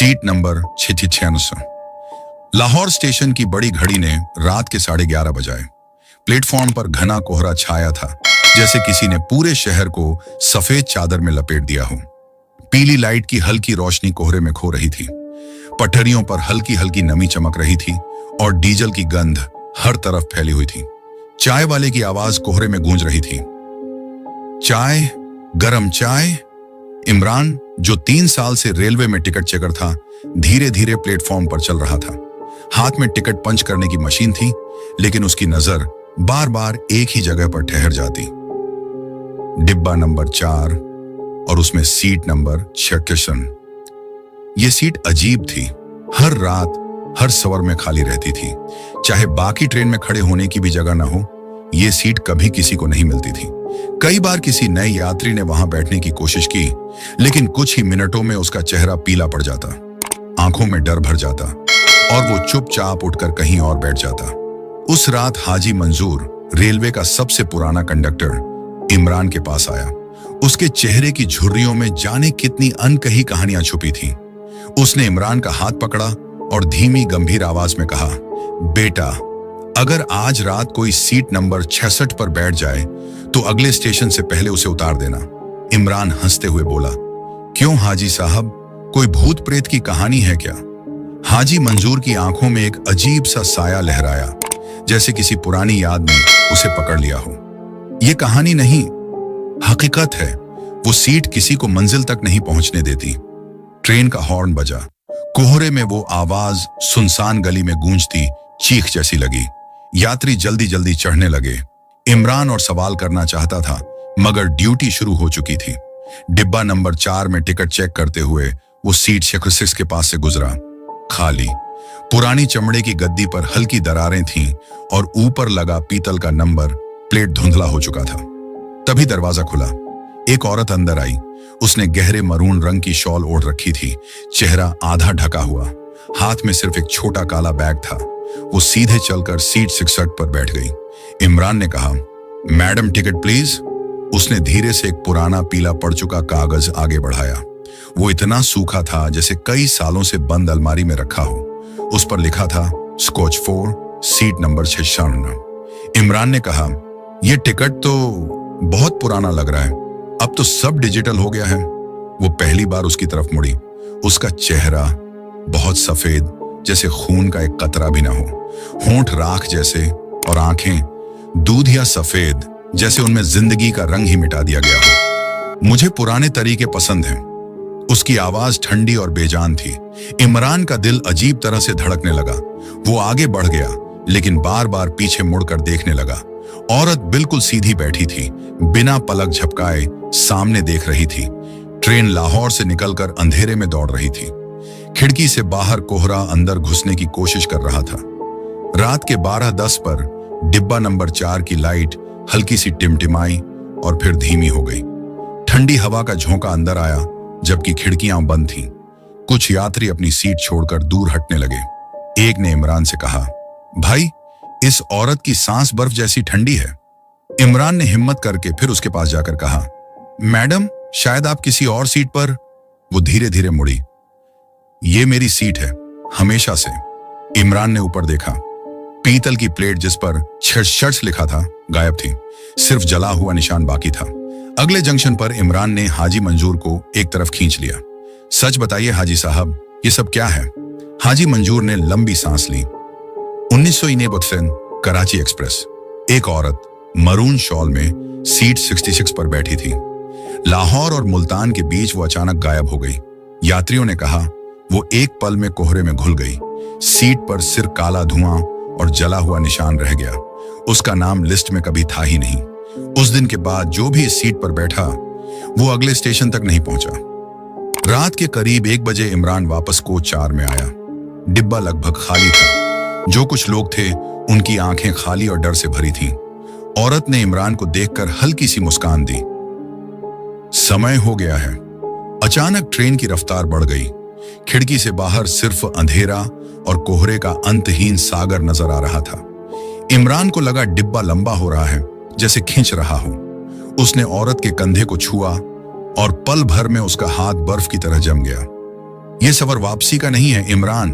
Seat number 696। Lahore station की बड़ी घड़ी ने रात के 11:30 बजाए। प्लेटफॉर्म पर घना कोहरा छाया था, जैसे किसी ने पूरे शहर को सफेद चादर में लपेट दिया हो। पीली लाइट की हल्की रोशनी कोहरे में खो रही थी। पटरियों पर हल्की हल्की नमी चमक रही थी और डीजल की गंध हर तरफ फैली हुई थी। चाय वाले की आवाज कोहरे में गूंज रही थी। चाय, गरम चाय। इमरान, जो 3 साल से रेलवे में टिकट चेकर था, धीरे धीरे प्लेटफॉर्म पर चल रहा था। हाथ में टिकट पंच करने की मशीन थी, लेकिन उसकी नजर बार बार एक ही जगह पर ठहर जाती। डिब्बा नंबर 4 और उसमें सीट नंबर 696। यह सीट अजीब थी। हर रात हर सवर में खाली रहती थी। चाहे बाकी ट्रेन में खड़े होने की भी जगह ना हो, यह सीट कभी किसी को नहीं मिलती थी। कई बार किसी नए यात्री ने वहां बैठने की कोशिश की, लेकिन कुछ ही मिनटों में उसका चेहरा पीला पड़ जाता, आंखों में डर भर जाता और वो चुपचाप उठकर कहीं और बैठ जाता। उस रात हाजी मंजूर, रेलवे का सबसे पुराना कंडक्टर, इमरान के पास आया। उसके चेहरे की झुर्रियों में जाने कितनी अनकही कहानियां छुपी थीं। उसने इमरान का हाथ पकड़ा और धीमी गंभीर आवाज में कहा, बेटा, अगर आज रात कोई सीट नंबर 66 पर बैठ जाए तो अगले स्टेशन से पहले उसे उतार देना। इमरान हंसते हुए बोला, क्यों हाजी साहब, कोई भूत प्रेत की कहानी है क्या? हाजी मंजूर की आंखों में एक अजीब सा साया लहराया, जैसे किसी पुरानी याद ने उसे पकड़ लिया हो। यह कहानी नहीं, हकीकत है। वो सीट किसी को मंजिल तक नहीं पहुंचने देती। ट्रेन का हॉर्न बजा। कोहरे में वो आवाज सुनसान गली में गूंजती चीख जैसी लगी। यात्री जल्दी जल्दी चढ़ने लगे। इमरान और सवाल करना चाहता था, मगर ड्यूटी शुरू हो चुकी थी। डिब्बा नंबर 4 में टिकट चेक करते हुए वो सीट 696 के पास से गुजरा। खाली। पुरानी चमड़े की गद्दी पर हल्की दरारें थीं और ऊपर लगा पीतल का नंबर प्लेट धुंधला हो चुका था। तभी दरवाजा खुला। एक औरत अंदर आई। उसने गहरे मरून रंग की शॉल ओढ़ रखी थी, चेहरा आधा ढका हुआ। हाथ में सिर्फ एक छोटा काला बैग था। वो सीधे चलकर सीट 66 पर बैठ गई। इमरान ने कहा, मैडम टिकट प्लीज। उसने धीरे से एक पुराना पीला पड़ चुका कागज आगे बढ़ाया। वो इतना सूखा था जैसे कई सालों से बंद अलमारी में रखा हो। उस पर लिखा था, स्कॉच 4, सीट नंबर 696। इमरान ने कहा, यह टिकट तो बहुत पुराना लग रहा है, अब तो सब डिजिटल हो गया है। वो पहली बार उसकी तरफ मुड़ी। उसका चेहरा बहुत सफेद, जैसे खून का एक कतरा भी ना हो। होंठ राख जैसे और आंखें दूधिया सफेद, जैसे उनमें जिंदगी का रंग ही मिटा दिया गया हो। मुझे पुराने तरीके पसंद हैं। उसकी आवाज ठंडी और बेजान थी। इमरान का दिल अजीब तरह से धड़कने लगा। वो आगे बढ़ गया, लेकिन बार बार पीछे मुड़कर देखने लगा। औरत बिल्कुल सीधी बैठी थी, बिना पलक झपकाए सामने देख रही थी। ट्रेन लाहौर से निकलकर अंधेरे में दौड़ रही थी। खिड़की से बाहर कोहरा अंदर घुसने की कोशिश कर रहा था। रात के 12:10 पर डिब्बा नंबर 4 की लाइट हल्की सी टिमटिमाई और फिर धीमी हो गई। ठंडी हवा का झोंका अंदर आया, जबकि खिड़कियां बंद थीं। कुछ यात्री अपनी सीट छोड़कर दूर हटने लगे। एक ने इमरान से कहा, भाई, इस औरत की सांस बर्फ जैसी ठंडी है। इमरान ने हिम्मत करके फिर उसके पास जाकर कहा, मैडम, शायद आप किसी और सीट पर। वो धीरे धीरे मुड़ी। ये मेरी सीट है, हमेशा से। इमरान ने ऊपर देखा। पीतल की प्लेट जिस पर 666 लिखा था गायब थी। सिर्फ जला हुआ निशान बाकी था। अगले जंक्शन पर इमरान ने हाजी मंजूर को एक तरफ खींच लिया। सच बताइए हाजी साहब, ये सब क्या है? हाजी मंजूर ने लंबी सांस ली। 1991 कराची एक्सप्रेस। एक औरत मरून शॉल में सीट 66 पर बैठी थी। लाहौर और मुल्तान के बीच वो अचानक गायब हो गई। यात्रियों ने कहा, वो एक पल में कोहरे में घुल गई। सीट पर सिर्फ काला धुआं और जला हुआ निशान रह गया। उसका नाम लिस्ट में कभी था ही नहीं। उस दिन के बाद जो भी इस सीट पर बैठा, वो अगले स्टेशन तक नहीं पहुंचा। रात के करीब 1 बजे इमरान वापस कोच 4 में आया। डिब्बा लगभग खाली था। जो कुछ लोग थे, उनकी आंखें खाली और डर से भरी थीं। औरत ने इमरान को देखकर हल्की सी मुस्कान दी। समय हो गया है। अचानक ट्रेन की रफ्तार बढ़ गई। खिड़की से बाहर सिर्फ अंधेरा और कोहरे का अंतहीन सागर नजर आ रहा था। इमरान को लगा डिब्बा लंबा हो रहा है, जैसे खींच रहा हो। उसने औरत के कंधे को छुआ और पल भर में उसका हाथ बर्फ की तरह जम गया। ये सफर वापसी का नहीं है इमरान,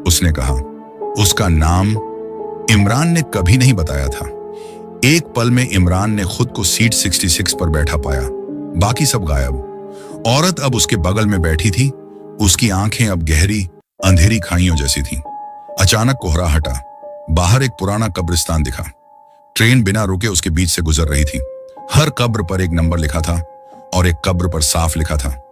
उसने कहा। उसका नाम इमरान ने कभी नहीं बताया था। एक पल में इमरान ने खुद को सीट 66 पर बैठा पाया। बाकी सब गायब। औरत अब उसके बगल में बैठी थी। उसकी आंखें अब गहरी अंधेरी खाइयों जैसी थीं। अचानक कोहरा हटा। बाहर एक पुराना कब्रिस्तान दिखा। ट्रेन बिना रुके उसके बीच से गुजर रही थी। हर कब्र पर एक नंबर लिखा था और एक कब्र पर साफ लिखा था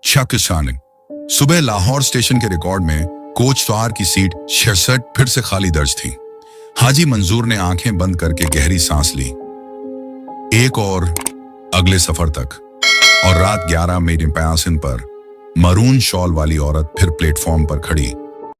शाकिशान। सुबह लाहौर स्टेशन के रिकॉर्ड में कोच 4 की सीट 66 फिर से खाली दर्ज थी। हाजी मंजूर ने आंखें बंद करके गहरी सांस ली। एक और अगले सफर तक। और रात 11 मेरी प्यासिन पर मरून शॉल वाली औरत फिर प्लेटफॉर्म पर खड़ी